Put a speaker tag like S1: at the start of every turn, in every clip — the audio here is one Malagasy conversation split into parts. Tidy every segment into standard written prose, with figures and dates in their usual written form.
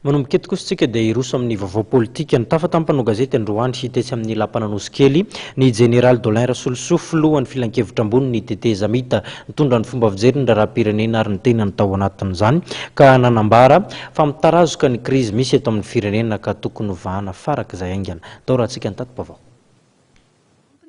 S1: Manomboka eto kosa tsika dia iroso amin'ny vaovao politika ny tafatampanao gazety Androany sy tetsy amin'ny lapananosikely ny général Dolin Rasolosou filohan'ny filan-kevitra ambony ny TT Zamita nitondra ny fomba fijery ny raharaham-pirenena ary ny tenany tao anatin'izany ka nanambara fa mitarazoka ny krizy misy eto amin'ny firenena ka tokony vahana farak'izay aingana. Tao raha tsika ny tato-baovao.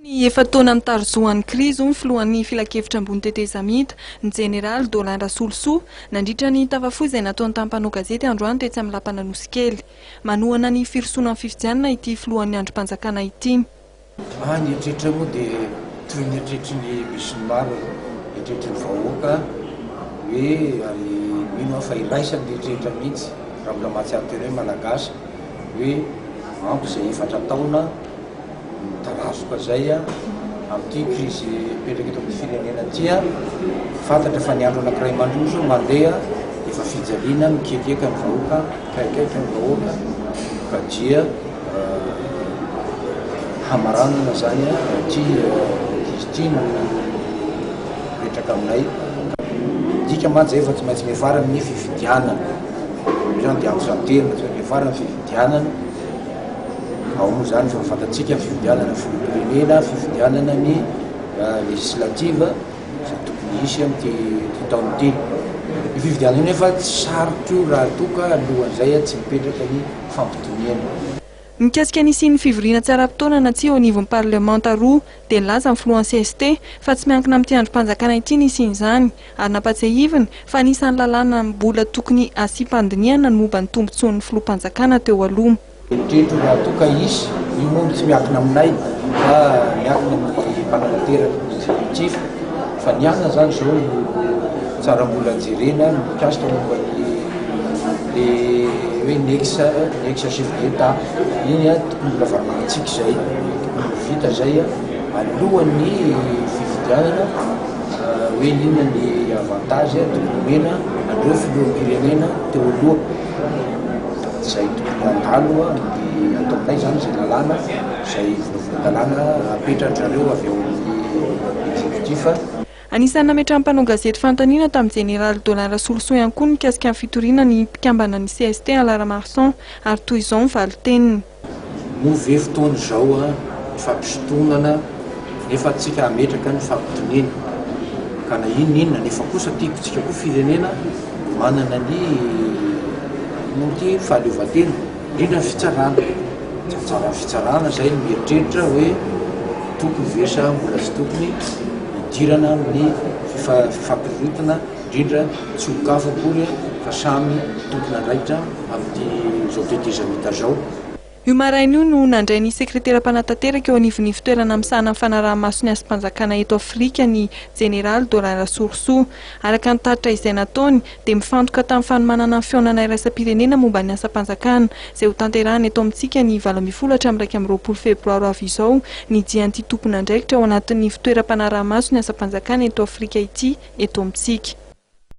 S2: Ny efa taona mitarozoan'ny krizy ny filohan'ny filan-kevitra ambony TT Zamita ny général Dolin Rasolosou nandritra ny tafafohy izay nataon'ny tampanao gazety Androany tetsy amin'ny lapananosikely manohana ny firosoana amin'ny fifidianana ity filohan'ny androm-panjakana ity.
S3: Ny eritreretra moa dia toy ny eritreretry ny besin'ny maro eritreretry ny vahoaka hoe ary mino fa iraisany eritreretra mihitsy raha mbola mahatsiaro tena hoe malagasy hoe ampy izay efatra taona tarazoka zay amin'ity krizy mipetraka eto amin'ny firenena ity fantatra fa ny andro anankiray mandroso mandeha efa fijaliana mikekeka ny vahoaka kaikaiky ny vahoaka ka dia hamaranana zany ty izy ty no mipetraka aminay dika mantsy zay efa tsy maintsy miafara amin'ny fifidianana zany dia am'izany terina miafara amin'ny fifidianana ao moa zany fa fantatsika fifidianana filoham-pirenena fifidianana ny legislative izay tokony hisy amin'ity taona ity. Ny fifidianana io nefa tsy sarotro raha toka alohan'izay tsy mipetraka ny fampitoniana.
S2: Mikasika ny fivoriana tsaram-potoana na tsy ao anivon'ny parlemanta roa dia nilaza amin'ny filohan'ny CST fa tsy miankina amin'ity androm-panjakana ity nisian'izany ary nampatsiahiviny fa anisan'ny lalàna mbola tokony asipandiniana ny momba ny tombontsoan'ny filoham-panjakana teo aloha.
S3: Eritreretro raha toka isy io moa tsy miankina aminay fa miankina amin'ny mpananateraka exécutif fa nianana zany zao tsara mbola jerena mikasika momba le hoe nexa chef d'État iny tokony mbola varamanatsika zay vita zay alohan'ny fifidianana hoe inona ny avantage tokony mena andreo filoham-pirenena teo aloha zay tokony andalo ny ataonay zany zay lalàna zay volovolo-dalàna apetratrareo avy ao amin'ny exécutif.
S2: Anisan'ny nametram-panao gazety fanontaniana tamin'ny général Dolin Rasolosou ihany koa mikasika ny fitoriana ny mpikambana ny CST Alara-Marsan ary toy izao ny valiteniny.
S3: Move fotoana zao fampisotonana nefa tsika ametraka ny fampitoniana ka na inona nefa kosa tiakotsika koa firenena manana ny moty fahaleovan-tena indrindra fitsarana tsara fitsarana zay ny mieritreritra hoe tokony vesa mbola tsy tokony idirana amin'ny fifampirotana indrindra tsy hokafo akory fa samy tokony andraikitra amin'ity zao TT Zamita zao.
S2: Io maraina io no nandray ny sekretera-panatanteraka eo anivon'ny fitoerana misahana amin'ny fanaraha-maso ny asam-panjakana eto Afrika ny général Dolin Rasolosou. Araka ny taritra izay nataony dia mifantoka tamin'ny fanomanana ny fionana iraisam-pirenena momba ny asam-panjakana izay ho tanterahana eto amintsika ny 20 febroary avy izao ny dian'ity tompon'andraikitra ao anatin'ny fitoeram-panaraha-maso ny asam-panjakana eto Afrika ity eto amintsika.